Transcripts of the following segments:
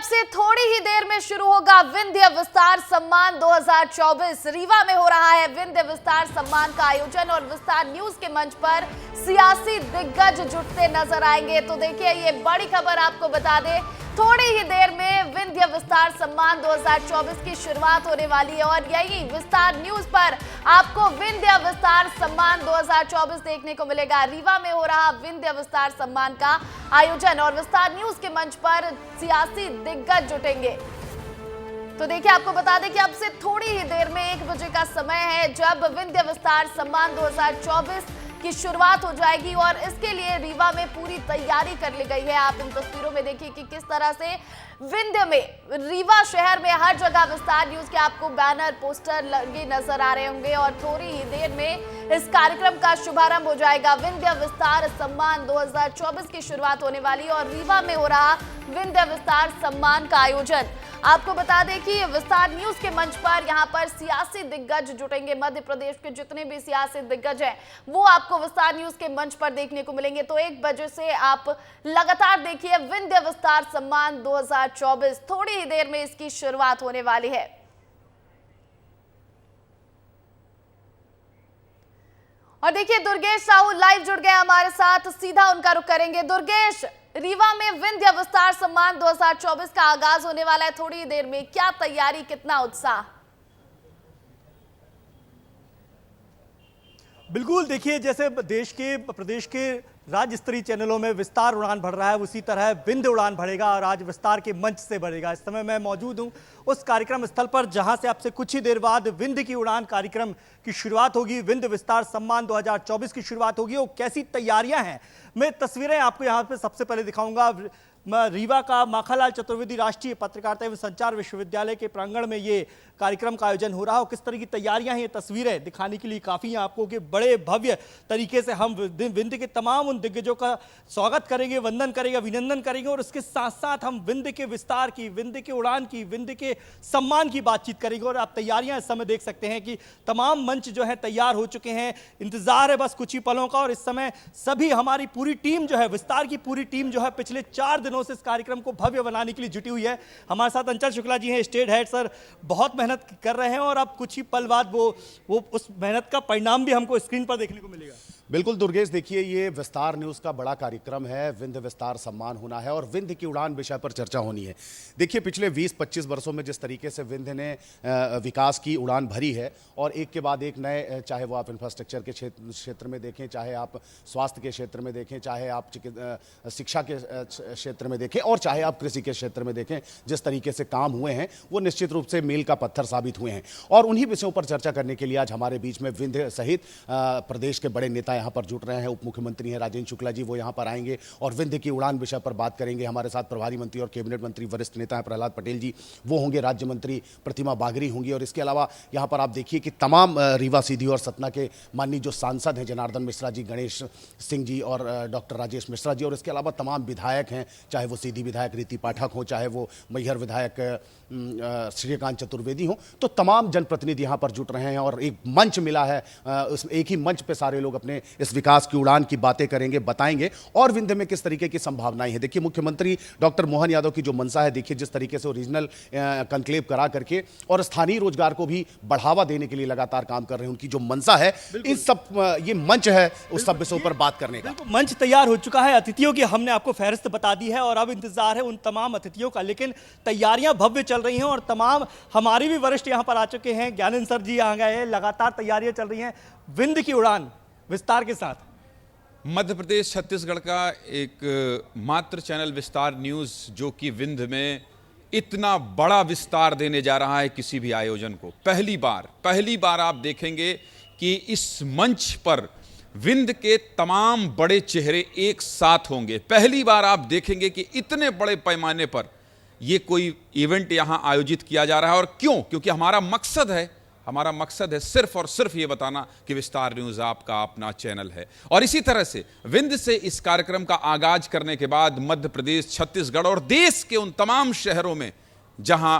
अब से थोड़ी ही देर में शुरू होगा विंध्य विस्तार सम्मान 2024। रीवा में हो रहा है विंध्य विस्तार सम्मान का आयोजन और विस्तार न्यूज के मंच पर सियासी दिग्गज जुटते नजर आएंगे। तो देखिए, ये बड़ी खबर आपको बता दें, थोड़ी ही देर में विंध्य विस्तार सम्मान 2024 की शुरुआत होने वाली है और यही विस्तार न्यूज पर आपको विंध्य विस्तार सम्मान 2024 देखने को मिलेगा। रीवा में हो रहा विंध्य विस्तार सम्मान का आयोजन और विस्तार न्यूज के मंच पर सियासी दिग्गज जुटेंगे। तो देखिए, आपको बता दें कि अब से थोड़ी ही देर में 1 बजे का समय है जब विंध्य विस्तार सम्मान 2024 की शुरुआत हो जाएगी और इसके लिए रीवा में पूरी तैयारी कर ली गई है। आप इन तस्वीरों में देखिए कि किस तरह से विंध्य में, रीवा शहर में हर जगह विस्तार न्यूज के आपको बैनर पोस्टर लगे नजर आ रहे होंगे और थोड़ी ही देर में इस कार्यक्रम का शुभारंभ हो जाएगा। विंध्य विस्तार सम्मान 2024 की शुरुआत होने वाली और रीवा में हो रहा विंध्य विस्तार सम्मान का आयोजन। आपको बता दें कि विस्तार न्यूज के मंच पर यहां पर सियासी दिग्गज जुटेंगे। मध्य प्रदेश के जितने भी सियासी दिग्गज हैं वो आपको विस्तार न्यूज के मंच पर देखने को मिलेंगे। तो 1 बजे से आप लगातार देखिए विंध्य विस्तार सम्मान 2024। थोड़ी ही देर में इसकी शुरुआत होने वाली है। और देखिए, दुर्गेश साहू लाइव जुड़ गए हमारे साथ, सीधा उनका रुख करेंगे। दुर्गेश, रीवा में विंध्य विस्तार सम्मान 2024 का आगाज होने वाला है थोड़ी देर में, क्या तैयारी, कितना उत्साह? बिल्कुल, देखिए, जैसे प्रदेश के राज्य स्तरीय चैनलों में विस्तार उड़ान भर रहा है, उसी तरह विंध्य उड़ान भरेगा और आज विस्तार के मंच से भरेगा। इस समय मैं मौजूद हूं उस कार्यक्रम स्थल पर जहां से आपसे कुछ ही देर बाद विंध्य की उड़ान कार्यक्रम की शुरुआत होगी। विंध्य विस्तार सम्मान 2024 की शुरुआत होगी और कैसी तैयारियां हैं, मैं तस्वीरें आपको यहां पे सबसे पहले दिखाऊंगा। रीवा का माखनलाल चतुर्वेदी राष्ट्रीय पत्रकारिता एवं संचार विश्वविद्यालय के प्रांगण में ये कार्यक्रम का आयोजन हो रहा है और किस तरह की तैयारियां हैं, ये तस्वीरें दिखाने के लिए काफ़ी हैं आपको कि बड़े भव्य तरीके से हम विंध्य के तमाम उन दिग्गजों का स्वागत करेंगे, वंदन करेंगे, अभिनंदन करेंगे और इसके साथ साथ हम विंध्य के विस्तार की, विंध्य के उड़ान की, विंध्य के सम्मान की बातचीत करेंगे। और आप तैयारियां इस समय देख सकते हैं कि तमाम मंच जो है तैयार हो चुके हैं, इंतजार है बस कुछ ही पलों का। और इस समय सभी हमारी पूरी टीम जो है, विस्तार की पूरी टीम जो है पिछले 4 दिनों से इस कार्यक्रम को भव्य बनाने के लिए जुटी हुई है। हमारे साथ अंचल शुक्ला जी हैं, स्टेट हेड सर, बहुत मेहनत कर रहे हैं और अब कुछ ही पल बाद वो उस मेहनत का परिणाम भी हमको स्क्रीन पर देखने को मिलेगा। बिल्कुल दुर्गेश, देखिए, ये विस्तार न्यूज का बड़ा कार्यक्रम है, विंध्य विस्तार सम्मान होना है और विंध्य की उड़ान विषय पर चर्चा होनी है। देखिए, पिछले 20-25 वर्षों में जिस तरीके से विंध्य ने विकास की उड़ान भरी है और एक के बाद एक नए, चाहे वो आप इंफ्रास्ट्रक्चर के क्षेत्र में देखें, चाहे आप स्वास्थ्य के क्षेत्र में देखें, चाहे आप शिक्षा के क्षेत्र में देखें और चाहे आप कृषि के क्षेत्र में देखें, जिस तरीके से काम हुए हैं वो निश्चित रूप से मील का पत्थर साबित हुए हैं। और उन्हीं विषयों पर चर्चा करने के लिए आज हमारे बीच में विंध्य सहित प्रदेश के बड़े नेता यहाँ पर जुट रहे हैं। उप मुख्यमंत्री हैं राजेंद्र शुक्ला जी, वो यहाँ पर आएंगे और विंध्य की उड़ान विषय पर बात करेंगे। हमारे साथ प्रभारी मंत्री और कैबिनेट मंत्री वरिष्ठ नेता हैं प्रहलाद पटेल जी, वो होंगे। राज्य मंत्री प्रतिमा बागरी होंगी और इसके अलावा यहाँ पर आप देखिए कि तमाम रीवा, सीधी और सतना के माननीय जो सांसद हैं, जनार्दन मिश्रा जी, गणेश सिंह जी और डॉक्टर राजेश मिश्रा जी, और इसके अलावा तमाम विधायक हैं, चाहे वो सीधी विधायक रीति पाठक हो, चाहे वो मैहर विधायक श्रीकांत चतुर्वेदी हो, तो तमाम जनप्रतिनिधि यहाँ पर जुट रहे हैं और एक मंच मिला है। एक ही मंच पे सारे लोग अपने इस विकास की उड़ान की बातें करेंगे, बताएंगे और विंध्य में किस तरीके की संभावनाएं हैं। देखिए, मुख्यमंत्री डॉक्टर मोहन यादव की जो मंशा है, देखिए जिस तरीके से ओरिजिनल कंक्लेव करा करके और स्थानीय रोजगार को भी बढ़ावा देने के लिए लगातार काम कर रहे हैं, उनकी जो मंशा है, इन सब ये मंच है उस सब विषयों पर बात करने का। मंच तैयार हो चुका है, अतिथियों की हमने आपको फहरिस्त बता दी है और अब इंतजार है उन तमाम अतिथियों का। लेकिन तैयारियां भव्य चल रही हैं और तमाम हमारे भी वरिष्ठ यहां पर आ चुके हैं। ज्ञानेंद्र सर जी आ गए हैं, लगातार तैयारियां चल रही हैं विंध्य की उड़ान विस्तार के साथ। मध्य प्रदेश छत्तीसगढ़ का एक मात्र चैनल विस्तार न्यूज, जो कि विंध्य में इतना बड़ा विस्तार देने जा रहा है किसी भी आयोजन को। पहली बार आप देखेंगे कि इस मंच पर विंध्य के तमाम बड़े चेहरे एक साथ होंगे। पहली बार आप देखेंगे कि इतने बड़े पैमाने पर ये कोई इवेंट यहां आयोजित किया जा रहा है। और क्यों? क्योंकि हमारा मकसद है सिर्फ और सिर्फ ये बताना कि विस्तार न्यूज आपका अपना चैनल है। और इसी तरह से विंध्य से इस कार्यक्रम का आगाज करने के बाद मध्य प्रदेश, छत्तीसगढ़ और देश के उन तमाम शहरों में जहां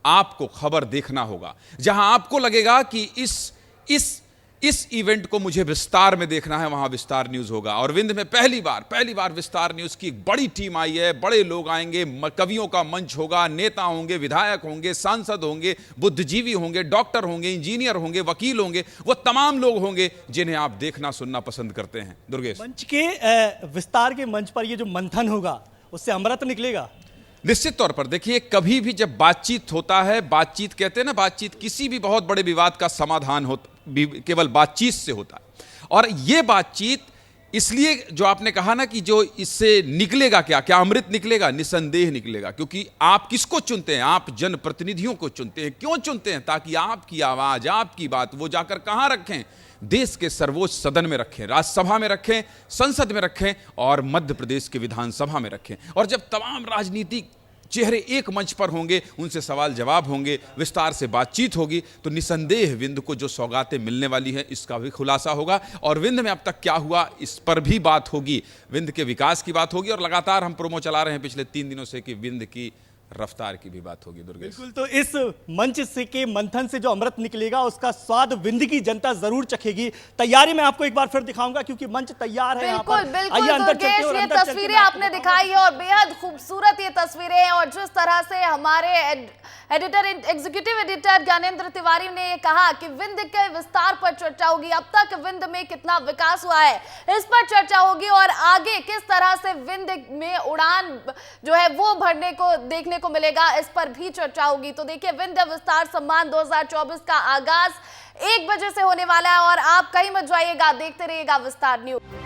आपको खबर देखना होगा, जहां आपको लगेगा कि इस इस इवेंट को मुझे विस्तार में देखना है, वहां विस्तार न्यूज होगा। और विंध्य में पहली बार विस्तार न्यूज की एक बड़ी टीम आई है, बड़े लोग आएंगे, कवियों का मंच होगा, नेता होंगे, विधायक होंगे, सांसद होंगे, बुद्धिजीवी होंगे, डॉक्टर होंगे, इंजीनियर होंगे, वकील होंगे, वो तमाम लोग होंगे जिन्हें आप देखना सुनना पसंद करते हैं। दुर्गेश, मंच के विस्तार के मंच पर ये जो मंथन होगा उससे अमृत निकलेगा। निश्चित तौर पर देखिए, कभी भी जब बातचीत होता है, बातचीत कहते हैं ना, बातचीत किसी भी बहुत बड़े विवाद का समाधान केवल बातचीत से होता है। और यह बातचीत इसलिए, जो आपने कहा ना कि जो इससे निकलेगा, क्या अमृत निकलेगा? निसंदेह निकलेगा। क्योंकि आप किसको चुनते हैं? आप जनप्रतिनिधियों को चुनते हैं। क्यों चुनते हैं? ताकि आपकी आवाज, आपकी बात वो जाकर कहां रखें? देश के सर्वोच्च सदन में रखें, राज्यसभा में रखें, संसद में रखें और मध्य प्रदेश के विधानसभा में रखें। और जब तमाम राजनीतिक चेहरे एक मंच पर होंगे, उनसे सवाल जवाब होंगे, विस्तार से बातचीत होगी, तो निसंदेह विंध्य को जो सौगातें मिलने वाली हैं इसका भी खुलासा होगा। और विंध्य में अब तक क्या हुआ इस पर भी बात होगी, विंध्य के विकास की बात होगी। और लगातार हम प्रोमो चला रहे हैं पिछले 3 दिनों से कि विंध्य की रफ्तार की भी बात होगी। दुर्गेश, बिल्कुल, तो इस मंच से के मंथन से जो अमृत निकलेगा उसका स्वाद विंध्य की जनता जरूर चखेगी। तैयारी मैं आपको एक बार फिर दिखाऊंगा क्योंकि मंच तैयार है। बिल्कुल बिल्कुल दुर्गेश, ये तस्वीरें आपने दिखाई है और बेहद खूबसूरत ये तस्वीरें हैं। और जिस तरह से हमारे एग्जीक्यूटिव एडिटर ज्ञानेंद्र तिवारी ने कहा कि विंध्य के विस्तार पर चर्चा होगी, अब तक विंध्य में कितना विकास हुआ है इस पर चर्चा होगी, और आगे किस तरह से विंध्य में उड़ान जो है वो भरने को देखने को मिलेगा, इस पर भी चर्चा होगी। तो देखिए, विंध्य विस्तार सम्मान 2024 का आगाज 1 बजे से होने वाला है और आप कहीं मत जाइएगा, देखते रहिएगा विस्तार न्यूज।